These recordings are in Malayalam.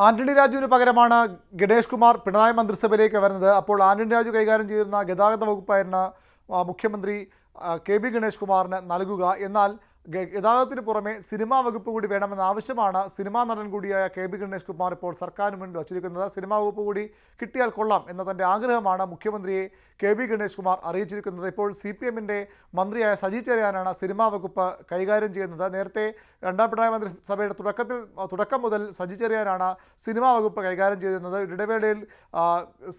ആന്റണി രാജുവിന് പകരമാണ് ഗണേഷ് കുമാർ പിണറായി മന്ത്രിസഭയിലേക്ക് വരുന്നത്. അപ്പോൾ ആന്റണി രാജു കൈകാര്യം ചെയ്യുന്ന ഗതാഗത വകുപ്പായിരുന്ന മുഖ്യമന്ത്രി കെ ബി ഗണേഷ് കുമാറിന് നൽകുക. എന്നാൽ ഗതാഗതത്തിന് പുറമെ സിനിമാ വകുപ്പ് കൂടി വേണമെന്ന ആവശ്യമാണ് സിനിമാ നടൻ കൂടിയായ കെ ബി ഗണേഷ് കുമാർ ഇപ്പോൾ സർക്കാരിന് മുന്നിൽ വച്ചിരിക്കുന്നത്. സിനിമാ വകുപ്പ് കൂടി കിട്ടിയാൽ കൊള്ളാം എന്ന തൻ്റെ ആഗ്രഹമാണ് മുഖ്യമന്ത്രിയെ കെ ബി ഗണേഷ് കുമാർ അറിയിച്ചിരിക്കുന്നത്. ഇപ്പോൾ CPM-ന്റെ മന്ത്രിയായ സജി ചെറിയാനാണ് സിനിമാ വകുപ്പ് കൈകാര്യം ചെയ്യുന്നത്. നേരത്തെ രണ്ടാം പിണറായി മന്ത്രിസഭയുടെ തുടക്കം മുതൽ സജി ചെറിയാനാണ് സിനിമാ വകുപ്പ് കൈകാര്യം ചെയ്തിരുന്നത്. ഇടവേളയിൽ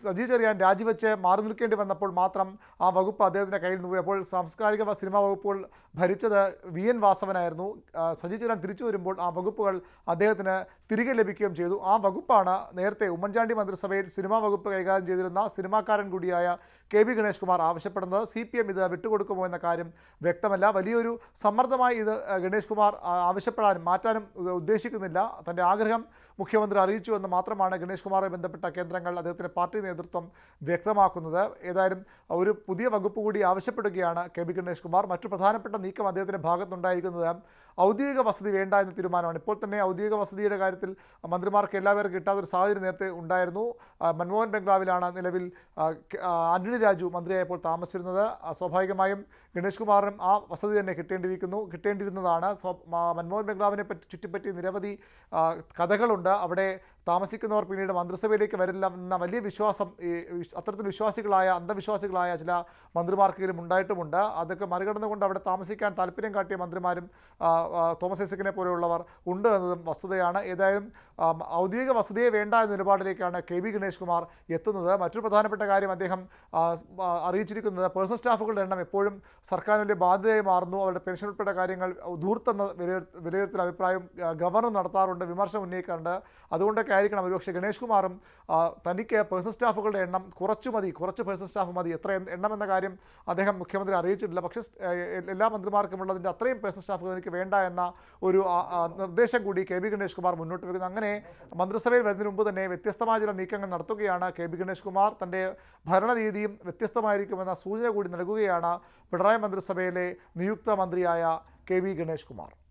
സജി ചെറിയാൻ രാജിവെച്ച് മാറി നിൽക്കേണ്ടി വന്നപ്പോൾ മാത്രം ആ വകുപ്പ് അദ്ദേഹത്തിൻ്റെ കയ്യിൽ നിന്ന് പോയി. അപ്പോൾ സാംസ്കാരിക സിനിമാ വകുപ്പുകൾ ഭരിച്ചത് VN വാസവനായിരുന്നു. സജി ചെറിയാൻ തിരിച്ചു വരുമ്പോൾ ആ വകുപ്പുകൾ അദ്ദേഹത്തിന് തിരികെ ലഭിക്കുകയും ചെയ്തു. ആ വകുപ്പാണ് നേരത്തെ ഉമ്മൻചാണ്ടി മന്ത്രിസഭയിൽ സിനിമാ വകുപ്പ് കൈകാര്യം ചെയ്തിരുന്ന സിനിമാക്കാരൻ കൂടിയായ കെ ബി ഗണേഷ് കുമാർ ആവശ്യപ്പെടുന്നത്. CPM ഇത് വിട്ടുകൊടുക്കുമോ എന്ന കാര്യം വ്യക്തമല്ല. വലിയൊരു സമ്മർദ്ദമായി ഇത് ഗണേഷ് കുമാർ ആവശ്യപ്പെടാനും മാറ്റാനും ഉദ്ദേശിക്കുന്നില്ല. തൻ്റെ ആഗ്രഹം മുഖ്യമന്ത്രി അറിയിച്ചു എന്ന് മാത്രമാണ് ഗണേഷ് കുമാറുമായി ബന്ധപ്പെട്ട കേന്ദ്രങ്ങൾ അദ്ദേഹത്തിൻ്റെ പാർട്ടി നേതൃത്വം വ്യക്തമാക്കുന്നത്. ഏതായാലും ഒരു പുതിയ വകുപ്പ് കൂടി ആവശ്യപ്പെടുകയാണ് കെ ബി ഗണേഷ് കുമാർ. മറ്റു പ്രധാനപ്പെട്ട നീക്കം അദ്ദേഹത്തിൻ്റെ ഭാഗത്തുണ്ടായിരിക്കുന്നത് ഔദ്യോഗിക വസതി വേണ്ട എന്ന തീരുമാനമാണ്. ഇപ്പോൾ തന്നെ ഔദ്യോഗിക വസതിയുടെ കാര്യത്തിൽ മന്ത്രിമാർക്ക് എല്ലാവർക്കും കിട്ടാത്തൊരു സാഹചര്യം നേരത്തെ ഉണ്ടായിരുന്നു. മൻമോഹൻ ബംഗ്ലാവിലാണ് നിലവിൽ ആന്റണി രാജു മന്ത്രിയായപ്പോൾ താമസിച്ചിരുന്നത്. സ്വാഭാവികമായും ഗണേഷ് കുമാറിനും ആ വസതി തന്നെ കിട്ടേണ്ടിയിരുന്നതാണ്. മൻമോഹൻ ബംഗ്ലാവിനെ ചുറ്റിപ്പറ്റി നിരവധി കഥകളുണ്ട്. അവിടെ താമസിക്കുന്നവർ പിന്നീട് മന്ത്രിസഭയിലേക്ക് വരില്ല എന്ന വലിയ വിശ്വാസം അത്തരത്തിൽ അന്ധവിശ്വാസികളായ ചില മന്ത്രിമാർക്കെങ്കിലും ഉണ്ടായിട്ടുമുണ്ട്. അതൊക്കെ മറികടന്നുകൊണ്ട് അവിടെ താമസിക്കാൻ താല്പര്യം കാട്ടിയ മന്ത്രിമാരും തോമസ് ഐസക്കിനെ പോലെയുള്ളവർ ഉണ്ട് എന്നതും വസ്തുതയാണ്. ഏതായാലും ഔദ്യോഗിക വസതിയെ വേണ്ട എന്ന നിലപാടിലേക്കാണ് കെ ബി ഗണേഷ് കുമാർ എത്തുന്നത്. മറ്റൊരു പ്രധാനപ്പെട്ട കാര്യം അദ്ദേഹം അറിയിച്ചിരിക്കുന്നത് പേഴ്സണൽ സ്റ്റാഫുകളുടെ എണ്ണം എപ്പോഴും സർക്കാരിന് വലിയ ബാധ്യതയായി മാറുന്നു. അവരുടെ പെൻഷൻ ഉൾപ്പെടെ കാര്യങ്ങൾ ധൂർത്തെന്ന വിലയിരുത്തൽ അഭിപ്രായം ഗവർണർ നടത്താറുണ്ട്, വിമർശനം ഉന്നയിക്കാറുണ്ട്. അതുകൊണ്ടൊക്കെ ആയിരിക്കണം ഒരുപക്ഷെ ഗണേഷ് കുമാറും തനിക്ക് പേഴ്സണൽ സ്റ്റാഫുകളുടെ എണ്ണം കുറച്ച് പേഴ്സണൽ സ്റ്റാഫ് മതി, എത്ര എണ്ണം എന്ന കാര്യം അദ്ദേഹം മുഖ്യമന്ത്രി അറിയിച്ചിട്ടില്ല. പക്ഷേ എല്ലാ മന്ത്രിമാർക്കും ഉള്ളതിൻ്റെ അത്രയും പേഴ്സണൽ സ്റ്റാഫുകൾ എനിക്ക് വേണ്ട എന്ന ഒരു നിർദ്ദേശം കൂടി കെ ബി ഗണേഷ് കുമാർ മുന്നോട്ട് വെക്കുന്നു. അങ്ങനെ മന്ത്രിസഭയിൽ വരുന്നതിന് മുമ്പ് തന്നെ വ്യത്യസ്തമായ ചില നീക്കങ്ങൾ നടത്തുകയാണ് കെ ബി ഗണേഷ് കുമാർ. തൻ്റെ ഭരണരീതിയും വ്യത്യസ്തമായിരിക്കുമെന്ന സൂചന കൂടി നൽകുകയാണ് പിണറായി മന്ത്രിസഭയിലെ നിയുക്ത മന്ത്രിയായ കെ ബി ഗണേഷ് കുമാർ.